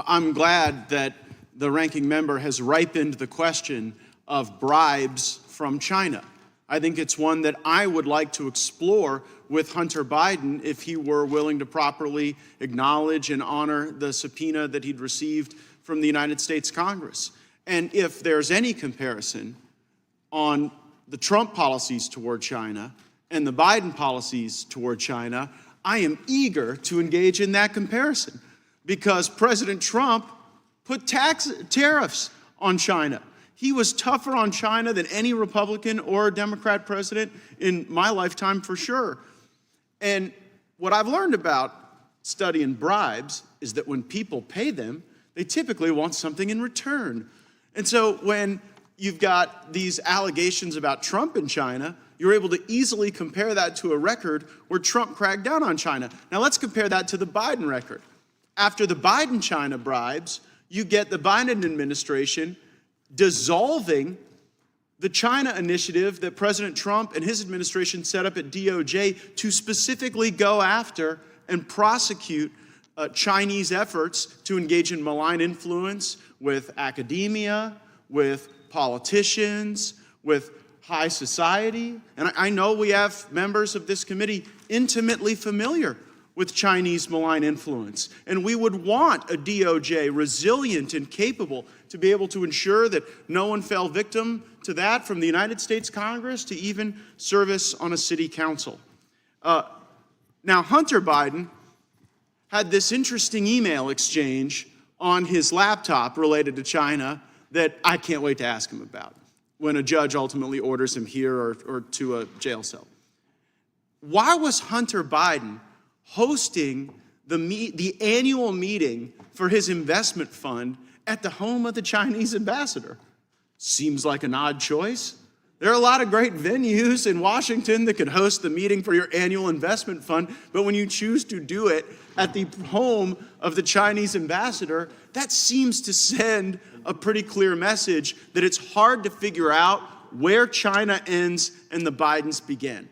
I'm glad that the ranking member has ripened the question of bribes from China. I think it's one that I would like to explore with Hunter Biden if he were willing to properly acknowledge and honor the subpoena that he'd received from the United States Congress. And if there's any comparison on the Trump policies toward China and the Biden policies toward China, I am eager to engage in that comparison because President Trump put tariffs on China. He was tougher on China than any Republican or Democrat president in my lifetime for sure. And what I've learned about studying bribes is that when people pay them, they typically want something in return. And so when you've got these allegations about Trump in China, you're able to easily compare that to a record where Trump cracked down on China. Now let's compare that to the Biden record. After the Biden China bribes, you get the Biden administration dissolving the China initiative that President Trump and his administration set up at DOJ to specifically go after and prosecute Chinese efforts to engage in malign influence with academia, with politicians, with high society. And I know we have members of this committee intimately familiar with Chinese malign influence. And we would want a DOJ resilient and capable to be able to ensure that no one fell victim to that, from the United States Congress to even service on a city council. Now, Hunter Biden had this interesting email exchange on his laptop related to China that I can't wait to ask him about when a judge ultimately orders him here or to a jail cell. Why was Hunter Biden hosting the annual meeting for his investment fund at the home of the Chinese ambassador? Seems like an odd choice. There are a lot of great venues in Washington that could host the meeting for your annual investment fund, but when you choose to do it at the home of the Chinese ambassador, that seems to send a pretty clear message that it's hard to figure out where China ends and the Bidens begin.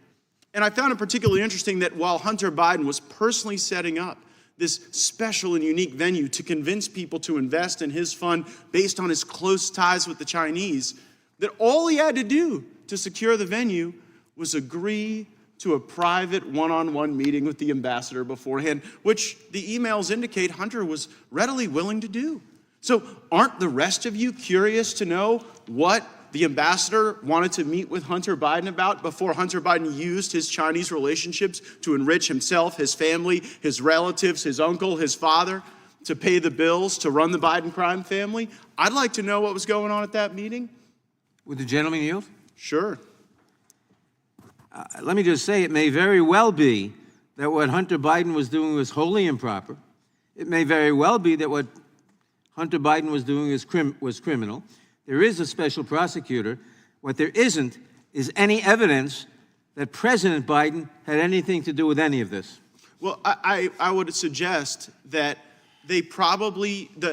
And I found it particularly interesting that while Hunter Biden was personally setting up this special and unique venue to convince people to invest in his fund based on his close ties with the Chinese, that all he had to do to secure the venue was agree to a private one-on-one meeting with the ambassador beforehand, which the emails indicate Hunter was readily willing to do. So aren't the rest of you curious to know what the ambassador wanted to meet with Hunter Biden about before Hunter Biden used his Chinese relationships to enrich himself, his family, his relatives, his uncle, his father, to pay the bills, to run the Biden crime family? I'd like to know what was going on at that meeting. Would the gentleman yield? Sure. Let me just say, it may very well be that what Hunter Biden was doing was wholly improper. It may very well be that what Hunter Biden was doing was criminal. There is a special prosecutor. What there isn't is any evidence that President Biden had anything to do with any of this. Well, I would suggest that the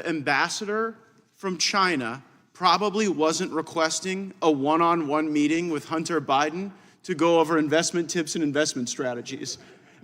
ambassador from China probably wasn't requesting a one-on-one meeting with Hunter Biden to go over investment tips and investment strategies.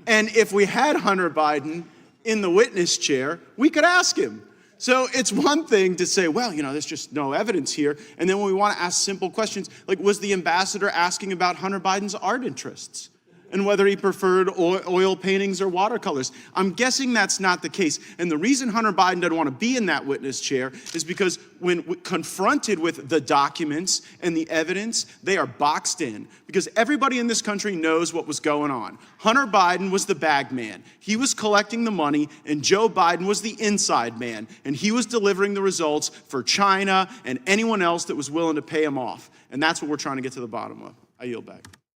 And if we had Hunter Biden in the witness chair, we could ask him. So it's one thing to say, well, there's just no evidence here. And then when we want to ask simple questions, like, was the ambassador asking about Hunter Biden's art interests and whether he preferred oil paintings or watercolors? I'm guessing that's not the case. And the reason Hunter Biden doesn't want to be in that witness chair is because when confronted with the documents and the evidence, they are boxed in. Because everybody in this country knows what was going on. Hunter Biden was the bag man. He was collecting the money, and Joe Biden was the inside man. And he was delivering the results for China and anyone else that was willing to pay him off. And that's what we're trying to get to the bottom of. I yield back.